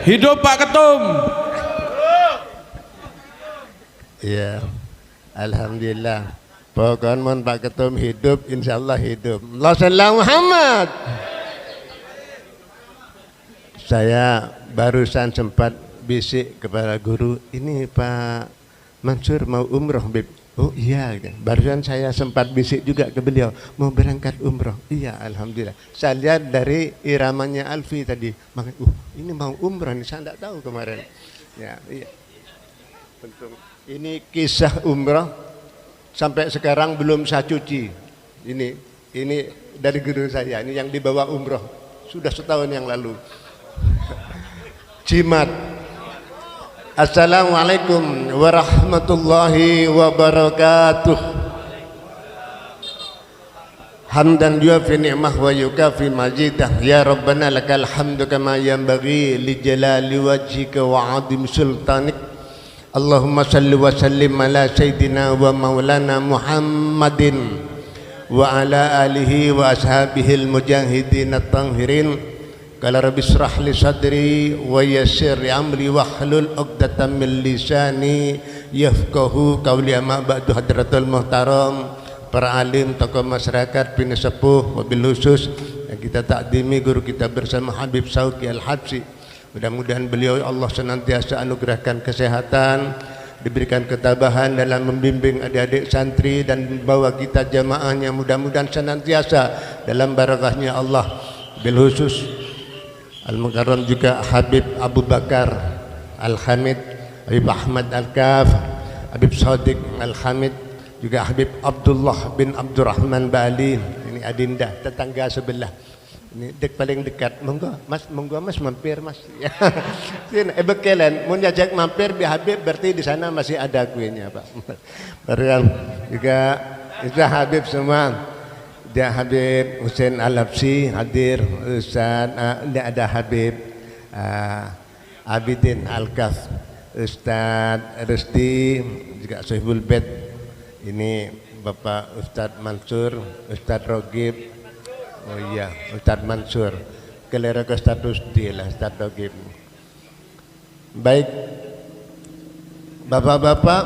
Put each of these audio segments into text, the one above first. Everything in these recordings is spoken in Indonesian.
Hidup Pak Ketum. Iya, alhamdulillah. Pokoknya mon Pak Ketum hidup, insyaallah hidup. Allahumma Muhammad. Saya barusan sempat bisik kepada guru, ini Pak Mansur mau umroh, Bib. Oh iya, barusan saya sempat bisik juga ke beliau, mau berangkat umroh. Iya, alhamdulillah. Saya lihat dari iramanya Alfi tadi, makanya, ini mau umroh, ini saya tidak tahu kemarin. Ya, iya. Tentu. Ini kisah umroh sampai sekarang belum saya cuci. Ini dari guru saya, ini yang dibawa umroh sudah setahun yang lalu. Jimat. Assalamualaikum warahmatullahi wabarakatuh. Hamdan yuafi ni'mah wa yukafi majidah. Ya Rabbana lakal hamdu kama yanbaghi li jalali wajhika wa 'azim sultanik. Allahumma salli wa sallim ala sayyidina wa maulana Muhammadin wa ala alihi wa ashabihi al-mujahidin at-tahirin. Qala rabbi israh li sadri wa yassir li amri wahlul 'uqdatam min lisani yafqahu qawli. Amma ba'du. Hadratul muhtaram, para alim, tokoh masyarakat, pinasepuh, wabil khusus yang kita takdimi guru kita bersama Habib Sauki Al-Habsyi. Mudah-mudahan beliau Allah senantiasa anugerahkan kesehatan, diberikan ketabahan dalam membimbing adik-adik santri dan membawa kita jamaahnya mudah-mudahan senantiasa dalam barakahnya Allah. Bil khusus Al-Mukarram juga Habib Abu Bakar Al-Hamid, Habib Ahmad Al-Kaf, Habib Sadiq Al-Hamid, juga Habib Abdullah bin Abdurrahman Bali. Ini adinda tetangga sebelah. Ini paling dekat. Monggo mas mampir mas. Sini bekelen mau jajak mampir bi Habib, berarti di sana masih ada kuenya Pak. Baru juga itu Habib semua. Dia Habib Husain Al-Habsyi hadir, Ustaz ada Habib Abidin Al-Kaf, Ustaz Resti, juga Sohibul Bed. Ini Bapak Ustaz Mansur, Ustaz Rogib. Oh iya, Ustaz Mansur. Kelera ke Ustaz Resti lah, Ustaz Rogib. Baik, Bapak-bapak,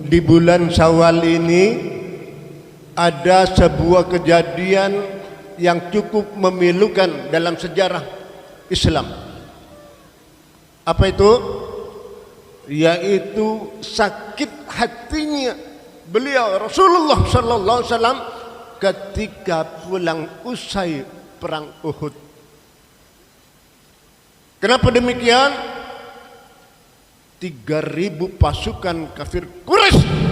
di bulan Syawal ini ada sebuah kejadian yang cukup memilukan dalam sejarah Islam. Apa itu? Yaitu sakit hatinya beliau Rasulullah sallallahu alaihi wasallam ketika pulang usai perang Uhud. Kenapa demikian? 3.000 pasukan kafir Quraisy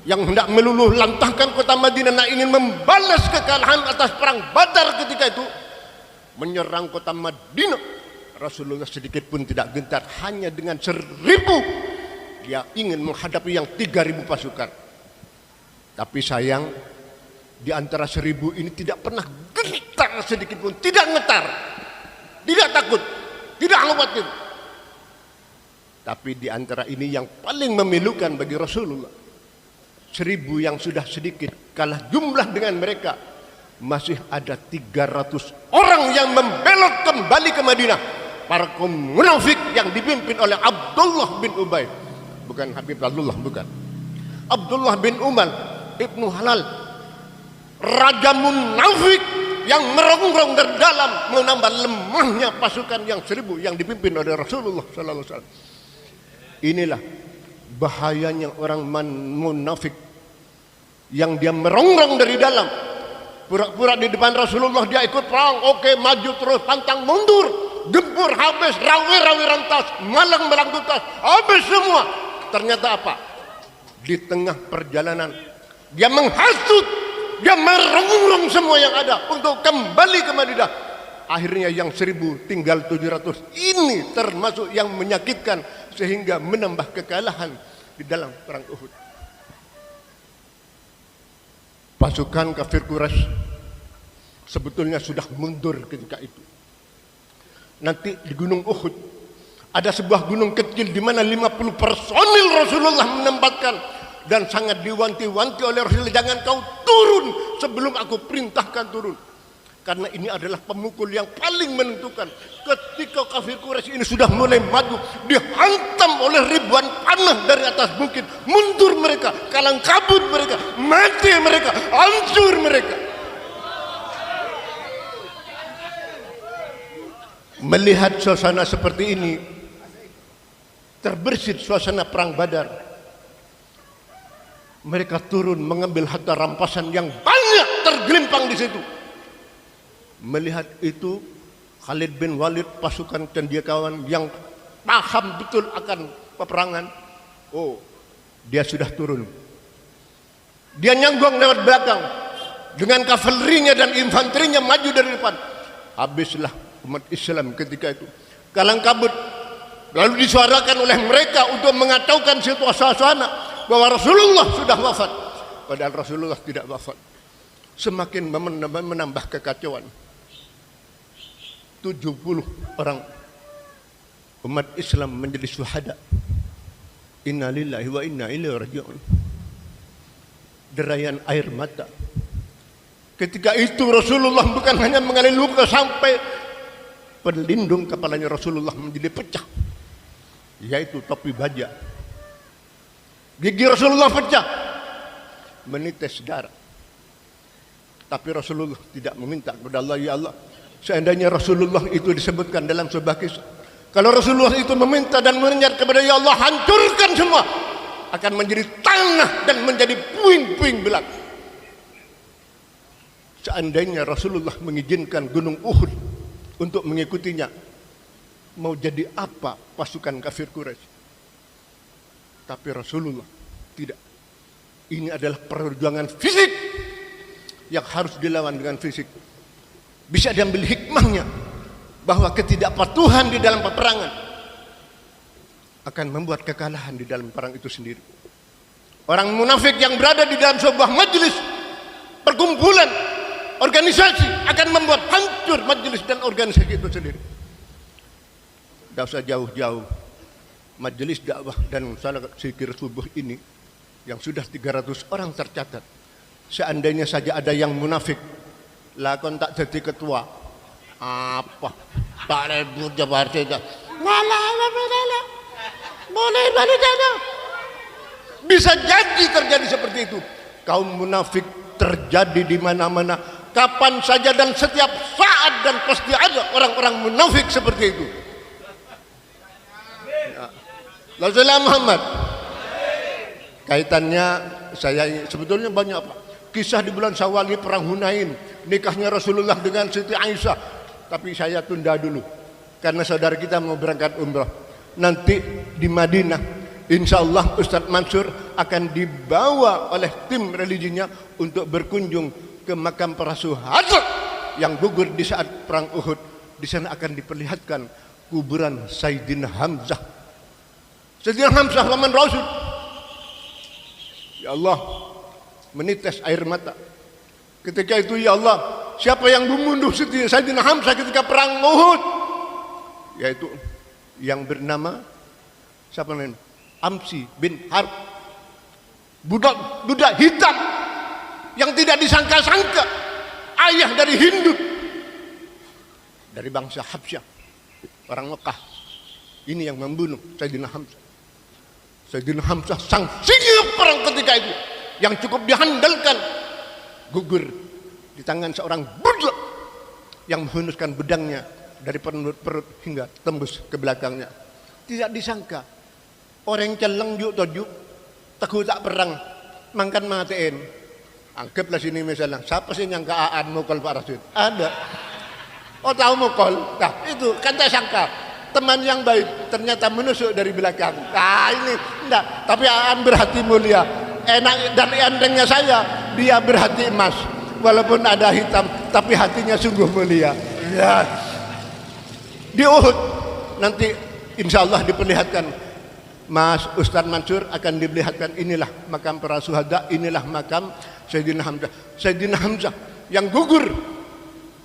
yang hendak meluluh lantahkan kota Madinah, ingin membalas kekalahan atas perang Badar ketika itu, menyerang kota Madinah. Rasulullah sedikit pun tidak gentar, hanya dengan 1.000 dia ingin menghadapi yang 3.000 pasukan. Tapi sayang, di antara 1.000 ini tidak pernah gentar sedikit pun, tidak ngetar, tidak takut, tidak khawatir. Tapi di antara ini yang paling memilukan bagi Rasulullah, 1.000 yang sudah sedikit kalah jumlah dengan mereka, masih ada 300 orang yang membelot kembali ke Madinah. Para kaum munafik yang dipimpin oleh Abdullah bin Ubay, bukan Habib Abdullah, bukan Abdullah bin Umar Ibnu Halal, raja munafik yang merongrong dari dalam, menambah lemahnya pasukan yang 1.000 yang dipimpin oleh Rasulullah sallallahu alaihi wasallam. Inilah bahayanya orang munafik yang dia merongrong dari dalam, pura-pura di depan Rasulullah dia ikut perang, oke, maju terus, pantang mundur, gempur habis, rawi rantas, malang tuntas, habis semua. Ternyata apa? Di tengah perjalanan dia menghasut, dia merongrong semua yang ada untuk kembali ke Madinah. Akhirnya yang 1.000 tinggal 700. Ini termasuk yang menyakitkan sehingga menambah kekalahan di dalam perang Uhud. Pasukan kafir Quraisy sebetulnya sudah mundur ketika itu. Nanti di Gunung Uhud ada sebuah gunung kecil di mana 50 personil Rasulullah menempatkan, dan sangat diwanti-wanti oleh Rasulullah, jangan kau turun sebelum aku perintahkan turun. Karena ini adalah pemukul yang paling menentukan. Ketika kafir Quraisy ini sudah mulai maju, dihantam oleh ribuan panah dari atas bukit. Mundur mereka, kalang kabut mereka, mati mereka, hancur mereka. Melihat suasana seperti ini, terbersit suasana perang Badar. Mereka turun mengambil harta rampasan yang banyak tergelimpang di situ. Melihat itu, Khalid bin Walid, pasukan cendekiawan yang paham betul akan peperangan, oh, dia sudah turun. Dia nyanggung lewat belakang dengan kavalerinya dan infanterinya maju dari depan. Habislah umat Islam ketika itu. Kalang kabut. Lalu disuarakan oleh mereka untuk mengacaukan suasana bahwa Rasulullah sudah wafat. Padahal Rasulullah tidak wafat. Semakin menambah kekacauan. 70 orang umat Islam menjadi syuhada. Inna lillahi wa inna ilaihi raji'un. Derayan air mata. Ketika itu Rasulullah bukan hanya mengalami luka, sampai pelindung kepalanya Rasulullah menjadi pecah, yaitu topi baja. Gigi Rasulullah pecah, menitis darah. Tapi Rasulullah tidak meminta kepada Allah, ya Allah, seandainya Rasulullah itu disebutkan dalam sebuah kisah, kalau Rasulullah itu meminta dan menyeru kepada ya Allah, hancurkan semua, akan menjadi tanah dan menjadi puing-puing belaka. Seandainya Rasulullah mengizinkan gunung Uhud untuk mengikutinya, mau jadi apa pasukan kafir Quraisy? Tapi Rasulullah tidak. Ini adalah perjuangan fisik yang harus dilawan dengan fisik. Bisa diambil hikmahnya bahwa ketidakpatuhan di dalam peperangan akan membuat kekalahan di dalam perang itu sendiri. Orang munafik yang berada di dalam sebuah majelis perkumpulan organisasi akan membuat hancur majelis dan organisasi itu sendiri. Tidak usah jauh-jauh, majelis dakwah dan salat zikir subuh ini yang sudah 300 orang tercatat. Seandainya saja ada yang munafik, lakon tak jadi ketua, apa tak rebut jabar saja, boleh balik aja. Bisa jadi terjadi seperti itu. Kaum munafik terjadi di mana-mana, kapan saja dan setiap saat, dan pasti ada orang-orang munafik seperti itu. Ya. Rasulullah Muhammad, kaitannya saya sebetulnya banyak Pak. Kisah di bulan Syawal ini perang Hunain, nikahnya Rasulullah dengan Siti Aisyah. Tapi saya tunda dulu karena saudara kita mau berangkat umrah. Nanti di Madinah, insya Allah Ustadz Mansur akan dibawa oleh tim religinya untuk berkunjung ke makam para syuhada yang gugur di saat perang Uhud. Di sana akan diperlihatkan kuburan Sayyidina Hamzah. Sayyidina Hamzah paman Rasul. Ya Allah, menitis air mata. Ketika itu ya Allah, siapa yang membunuh Sayyidina Hamzah ketika perang Uhud? Yaitu yang bernama siapa namanya? Amsi bin Harb. Budak hitam yang tidak disangka-sangka, ayah dari Hindud, dari bangsa Habsyah, orang Mekah. Ini yang membunuh Sayyidina Hamzah. Sayyidina Hamzah sang singa perang ketika itu, yang cukup dihandalkan, gugur di tangan seorang budak yang menghunuskan pedangnya dari perut hingga tembus ke belakangnya. Tidak disangka orang celeng juk tojuk takut tak perang mangkan matiin. Anggaplah sini misalnya, siapa sih yang keaan mukul Pak Rasul? Ada. Oh tahu mukul? Nah itu kan tak sangka teman yang baik ternyata menusuk dari belakang. Nah ini enggak, tapi Aan berhati mulia. Enak dan entengnya saya, dia berhati emas. Walaupun ada hitam, tapi hatinya sungguh mulia. Ya. Di Uhud nanti insya Allah diperlihatkan. Mas Ustadz Mansur akan diperlihatkan, inilah makam para syuhada, inilah makam Sayyidina Hamzah. Sayyidina Hamzah yang gugur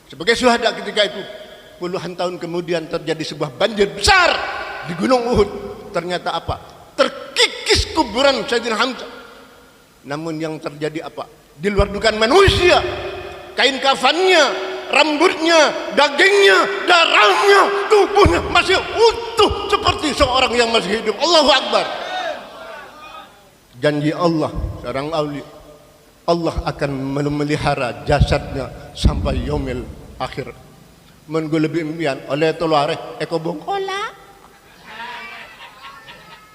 sebagai syuhada ketika itu. Puluhan tahun kemudian terjadi sebuah banjir besar di Gunung Uhud. Ternyata apa? Terkikis kuburan Sayyidina Hamzah. Namun yang terjadi apa? Di luar dugaan manusia, kain kafannya rambutnya, dagingnya, darahnya, tubuhnya masih utuh seperti seorang yang masih hidup. Allahu Akbar. Janji Allah seorang awli, Allah akan memelihara jasadnya sampai yaumil akhir. Menunggu lebih impian oleh tolare eko bongkola.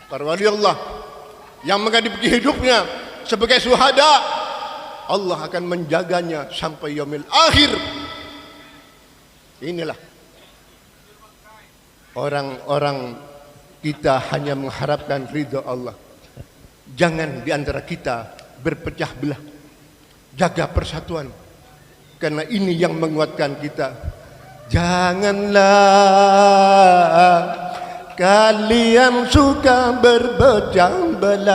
Para wali Allah yang menghadapi hidupnya sebagai syuhada, Allah akan menjaganya sampai yaumil akhir. Inilah orang-orang kita hanya mengharapkan ridha Allah. Jangan di antara kita berpecah belah. Jaga persatuan, karena ini yang menguatkan kita. Janganlah kalian suka berpecah belah,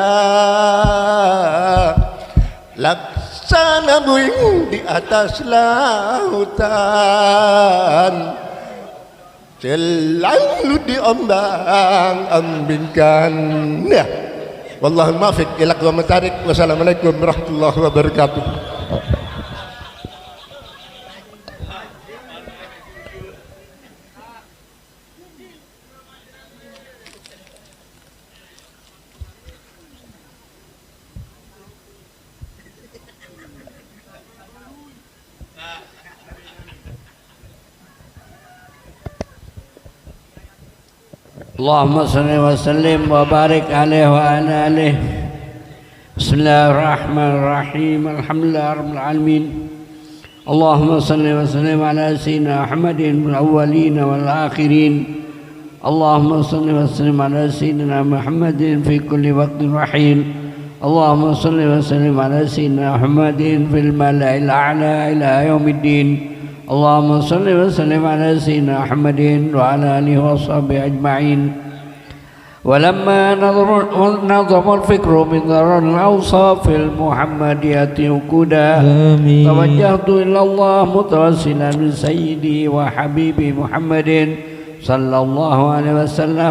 laksana buing di atas lautan, selalu diombang-ambingkan. Ya, wallahu muwaffiq ila aqwamit thariq. Wassalamualaikum warahmatullahi wabarakatuh. Allahumma salli wa sallim wa barik alaihi wa ala alihi. Bismillahirrahmanirrahim. Alhamdulillah rabbil alamin. Allahumma salli wa sallim ala sayyidina Muhammadin fil awwalin wal akhirin. Allahumma salli wa sallim ala sayyidina Muhammadin fi kulli waqtin wa hin. Allahumma salli wa sallim ala sayyidina Muhammadin fil mala'il a'la ila yaumiddin. اللهم صل وسلم على سيدنا محمد وعلى آله وصحبه أجمعين. ولما نظم الفكر من ذر الأوصاف المحمدية وكدا توجهت إلى الله متوسلا من سيدي وحبيبي محمد صلى الله عليه وسلم